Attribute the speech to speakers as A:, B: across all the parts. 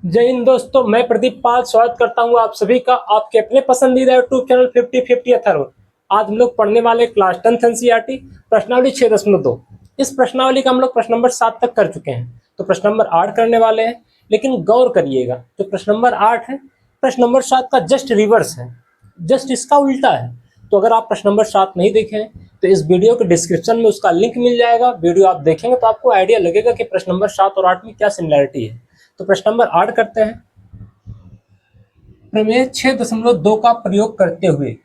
A: जय हिंद दोस्तों, मैं प्रदीप पाल स्वागत करता हूं आप सभी का आपके अपने पसंदीदा यूट्यूब चैनल 50-50 अथर्व। आज हम लोग पढ़ने वाले क्लास 10th एनसीईआरटी प्रश्नावली 6.2। इस प्रश्नावली का हम लोग प्रश्न नंबर 7 तक कर चुके हैं, तो प्रश्न नंबर 8 करने वाले हैं। लेकिन गौर करिएगा, जो प्रश्न नंबर 8 है प्रश्न नंबर 7 का जस्ट रिवर्स है, जस्ट इसका उल्टा है। तो अगर आप प्रश्न नंबर 7 नहीं देखे हैं तो इस वीडियो के डिस्क्रिप्शन में उसका लिंक मिल जाएगा। वीडियो आप देखेंगे तो आपको आइडिया लगेगा कि प्रश्न नंबर 7 और 8 में क्या सिमिलैरिटी है। तो प्रश्न नंबर 8 करते हैं। प्रमेय 6.2 का प्रयोग करते हुए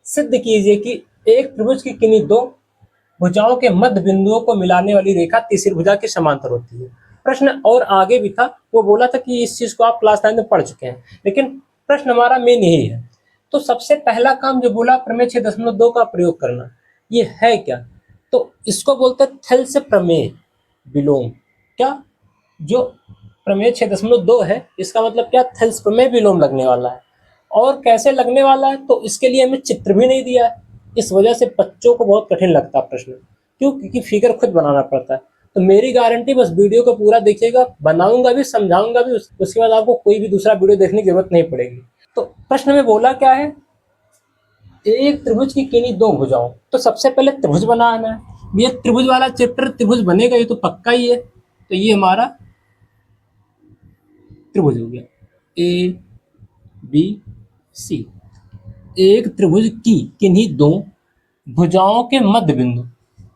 A: सिद्ध कीजिए कि एक त्रिभुज की किन्हीं दो भुजाओं के मध्य बिंदुओं को मिलाने वाली रेखा तीसरी भुजा के समांतर होती है। प्रश्न और आगे भी था, वो बोला था कि इस चीज को आप क्लास 9 में पढ़ चुके हैं, लेकिन प्रश्न हमारा मेन यही है। तो सबसे पहला काम जो बोला प्रमेय 6.2 का प्रयोग करना, ये है क्या? तो इसको बोलते हैं थेल्स प्रमेय विलोम। क्या? जो प्रमेय 6.2 है इसका मतलब क्या? थेल्स प्रमेय विलोम लगने वाला है। और कैसे लगने वाला है तो इसके लिए हमें चित्र भी नहीं दिया है। इस वजह से बच्चों को बहुत कठिन लगता है प्रश्न। क्यों? क्योंकि फिगर खुद बनाना पड़ता है। तो मेरी गारंटी, बस वीडियो को पूरा देखिएगा, बनाऊंगा भी समझाऊंगा भी, उसके बाद आपको कोई भी दूसरा वीडियो देखने की जरूरत नहीं पड़ेगी। तो प्रश्न में बोला क्या है? एक त्रिभुज की किन्हीं दो भुजाओं। तो सबसे पहले त्रिभुज बनाना है। ये त्रिभुज वाला चैप्टर त्रिभुज बनेगा, ये तो पक्का ही है। तो ये हमारा त्रिभुज हो गया ए बी सी। एक त्रिभुज की किन्हीं दो भुजाओं के मध्य बिंदु।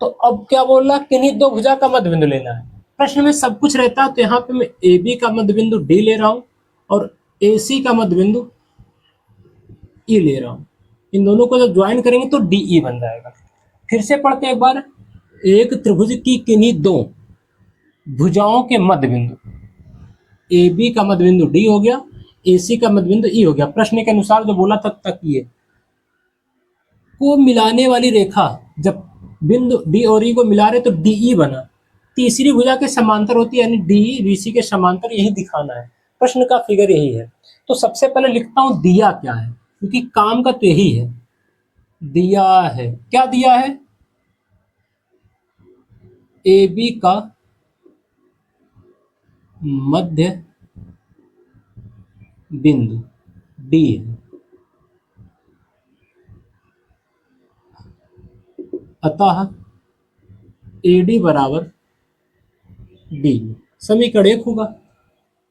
A: तो अब क्या बोल रहा? किन्हीं दो भुजा का मध्य बिंदु लेना है। प्रश्न में सब कुछ रहता है, तो यहाँ पे मैं ए बी का मध्य बिंदु डी ले रहा हूँ और ए सी का मध्य बिंदु ई ले रहा हूँ। इन दोनों को जब ज्वाइन करेंगे तो डी ई बन जाएगा। फिर से पढ़ते एक बार। एक त्रिभुज की किन्हीं दो भुजाओं के मध्य बिंदु, ए बी का मध्य बिंदु डी हो गया, ए सी का मध्य बिंदु ई हो गया। प्रश्न के अनुसार जो बोला तक ये को मिलाने वाली रेखा, जब बिंदु डी और ई को मिला रहे तो डीई बना, तीसरी भुजा के समांतर होती है, यानी डीई बीसी के समांतर, यही दिखाना है। प्रश्न का फिगर यही है। तो सबसे पहले लिखता हूं दिया क्या है, क्योंकि काम का तो यही है। दिया है, क्या दिया है? ए बी का मध्य बिंदु डी है, अतः ए डी बराबर डी। समीकरण 1 होगा।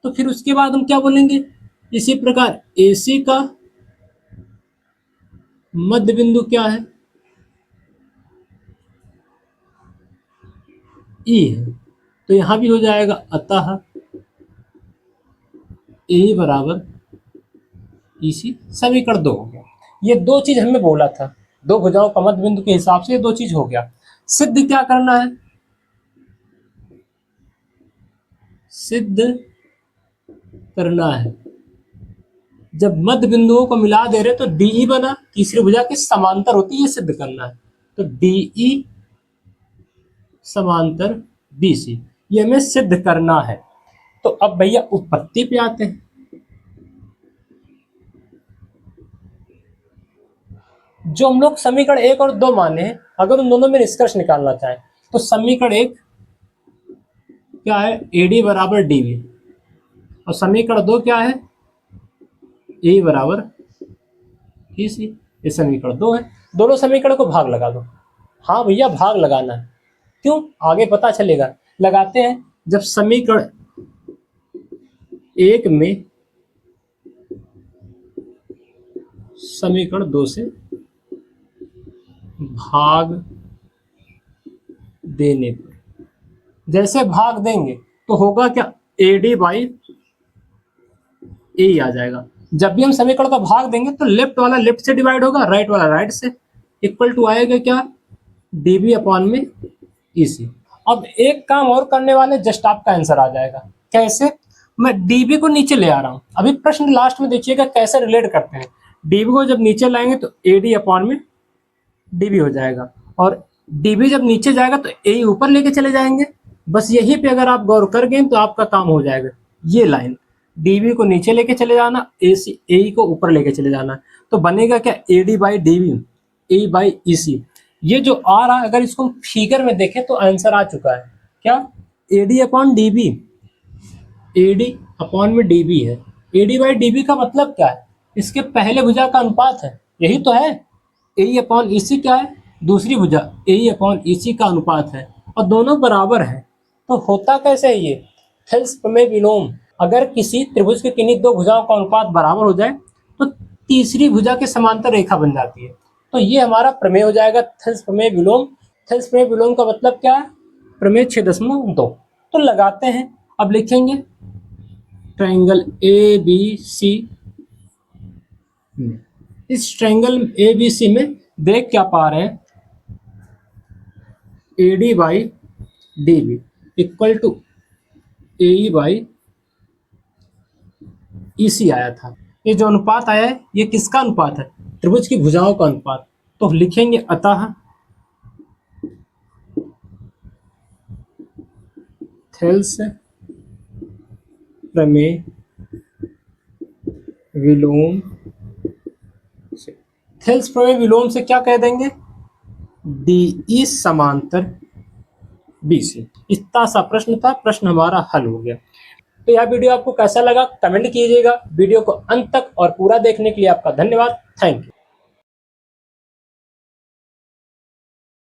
A: तो फिर उसके बाद हम क्या बोलेंगे? इसी प्रकार ए सी का मध्य बिंदु क्या है? ई है, तो यहां भी हो जाएगा अतः ए बराबर ई सी। समीकरण 2 हो गया। ये दो चीज हमें बोला था, दो भुजाओं का मध्य बिंदु के हिसाब से ये दो चीज हो गया। सिद्ध क्या करना है? सिद्ध करना है, जब मध्य बिंदुओं को मिला दे रहे तो डीई बना, तीसरी भुजा के समांतर होती है, ये सिद्ध करना है। तो डीई समांतर बीसी, ये हमें सिद्ध करना है। तो अब भैया उत्पत्ति पे आते हैं। जो हम लोग समीकरण 1 और 2 माने हैं, अगर उन दोनों में निष्कर्ष निकालना चाहें तो समीकरण 1 क्या है? एडी बराबर डीवी। और समीकरण 2 क्या है? ए बराबर ईसी। ये समीकरण 2 है। दोनों समीकरण को भाग लगा दो। हाँ भैया, भाग लगाना है। क्यों? आगे पता चलेगा। लगाते हैं। जब समीकरण 1 में समीकरण 2 से भाग देने पर, जैसे भाग देंगे तो होगा क्या? ए डी बाई ए आ जाएगा। जब भी हम समीकरण का भाग देंगे तो लेफ्ट वाला लेफ्ट से डिवाइड होगा, राइट वाला राइट से, इक्वल टू आएगा क्या? डीबी अपॉन में ईसी। अब एक काम और करने वाले, जस्ट आपका आंसर आ जाएगा। कैसे? मैं डीबी को नीचे ले आ रहा हूं। अभी प्रश्न लास्ट में देखिएगा कैसे रिलेट करते हैं। डीबी को जब नीचे लाएंगे तो एडी अपॉन में डीबी हो जाएगा, और डीबी जब नीचे जाएगा तो ए ऊपर लेके चले जाएंगे। बस यही पे अगर आप गौर कर गए तो आपका काम हो जाएगा। ये लाइन डीबी को नीचे लेके चले जाना, ए सी ए को ऊपर लेके चले जाना, तो बनेगा क्या? A D by DB, A by E C. ये जो आ रहा है, अगर इसको फिगर में देखें तो आंसर आ चुका है। क्या? A D upon D B A D upon में डी बी है। A D by D B का मतलब क्या है? इसके पहले भुजा का अनुपात है, यही तो है। ए ई अपॉन ई सी क्या है? दूसरी भुजा ए ई अपॉन ई सी का अनुपात है और दोनों बराबर हैं। तो होता कैसे है ये? थेल्स प्रमेय विलोम। अगर किसी त्रिभुज के किन्हीं दो भुजाओं का अनुपात बराबर हो जाए तो तीसरी भुजा के समांतर रेखा बन जाती है। तो ये हमारा प्रमेय हो जाएगा थेल्स प्रमेय विलोम। थेल्स प्रमेय विलोम का मतलब क्या है? प्रमेय 6.2। तो लगाते हैं, अब लिखेंगे ट्रायंगल ए बी सी। इस ट्रायंगल ए बी सी में देख क्या पा रहे हैं? A D by D B equal to A E by E C आया था। ये जो अनुपात आया है ये किसका अनुपात है? त्रिभुज की भुजाओं का अनुपात। तो लिखेंगे अतः थेल्स प्रमेय विलोम से, थेल्स प्रमेय विलोम से क्या कह देंगे? डी ई समांतर बी से। इतना सा प्रश्न था, प्रश्न हमारा हल हो गया। तो यह वीडियो आपको कैसा लगा कमेंट कीजिएगा। वीडियो को अंत तक और पूरा देखने के लिए आपका धन्यवाद। Thank you.